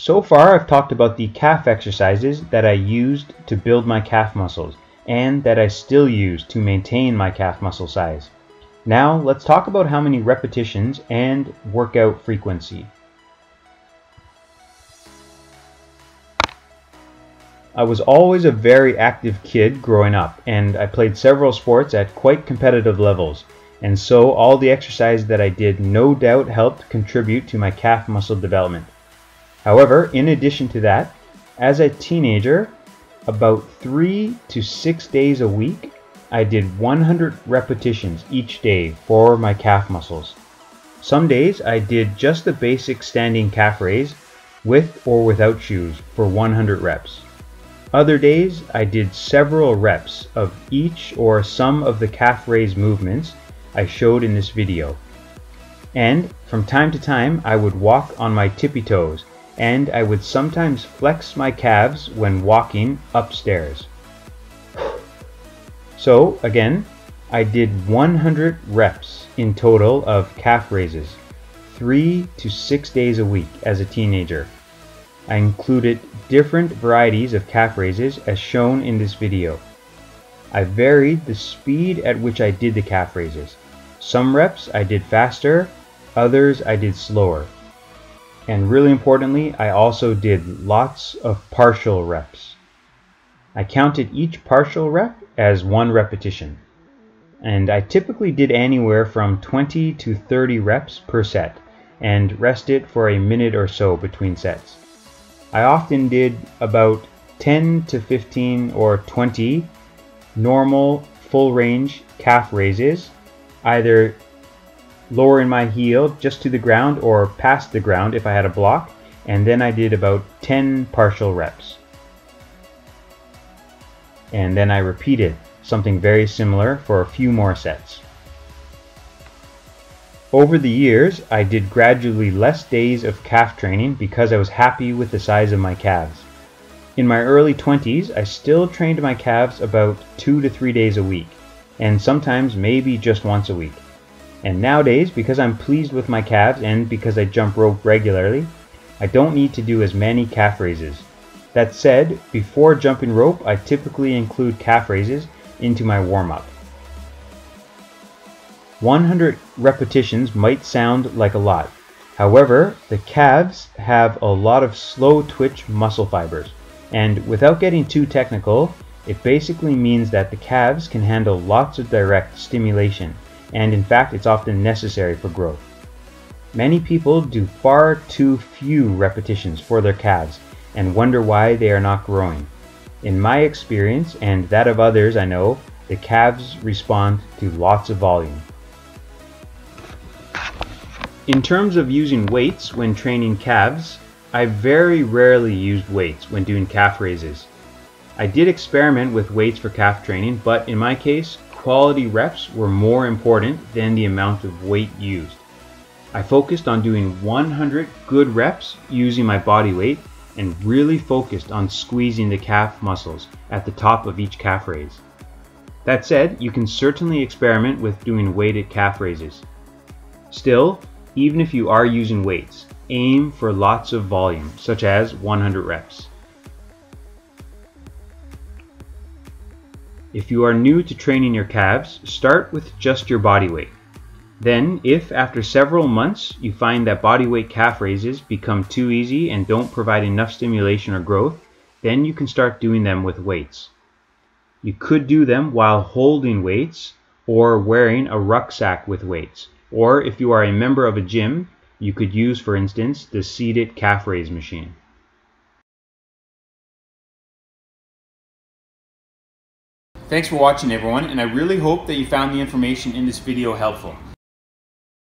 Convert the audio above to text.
So far, I've talked about the calf exercises that I used to build my calf muscles and that I still use to maintain my calf muscle size. Now, let's talk about how many repetitions and workout frequency. I was always a very active kid growing up, and I played several sports at quite competitive levels, and so all the exercise that I did no doubt helped contribute to my calf muscle development. However, in addition to that, as a teenager, about 3 to 6 days a week, I did 100 repetitions each day for my calf muscles. Some days I did just the basic standing calf raise with or without shoes for 100 reps. Other days I did several reps of each or some of the calf raise movements I showed in this video. And from time to time I would walk on my tippy toes, and I would sometimes flex my calves when walking upstairs. So again, I did 100 reps in total of calf raises, 3 to 6 days a week as a teenager. I included different varieties of calf raises as shown in this video. I varied the speed at which I did the calf raises. Some reps I did faster, others I did slower. And really importantly, I also did lots of partial reps. I counted each partial rep as one repetition. And I typically did anywhere from 20 to 30 reps per set and rested for a minute or so between sets. I often did about 10 to 15 or 20 normal full range calf raises, either lowering my heel just to the ground or past the ground if I had a block, and then I did about 10 partial reps. And then I repeated something very similar for a few more sets. Over the years, I did gradually less days of calf training because I was happy with the size of my calves. In my early 20s, I still trained my calves about 2 to 3 days a week, and sometimes maybe just once a week. And nowadays, because I'm pleased with my calves and because I jump rope regularly, I don't need to do as many calf raises. That said, before jumping rope, I typically include calf raises into my warm-up. 100 repetitions might sound like a lot. However, the calves have a lot of slow twitch muscle fibers, and without getting too technical, it basically means that the calves can handle lots of direct stimulation, and in fact it's often necessary for growth. Many people do far too few repetitions for their calves and wonder why they are not growing. In my experience, and that of others I know, the calves respond to lots of volume. In terms of using weights when training calves, I very rarely used weights when doing calf raises. I did experiment with weights for calf training, but in my case, quality reps were more important than the amount of weight used. I focused on doing 100 good reps using my body weight and really focused on squeezing the calf muscles at the top of each calf raise. That said, you can certainly experiment with doing weighted calf raises. Still, even if you are using weights, aim for lots of volume, such as 100 reps. If you are new to training your calves, start with just your body weight. Then, if after several months you find that body weight calf raises become too easy and don't provide enough stimulation or growth, then you can start doing them with weights. You could do them while holding weights or wearing a rucksack with weights. Or if you are a member of a gym, you could use, for instance, the seated calf raise machine. Thanks for watching, everyone, and I really hope that you found the information in this video helpful.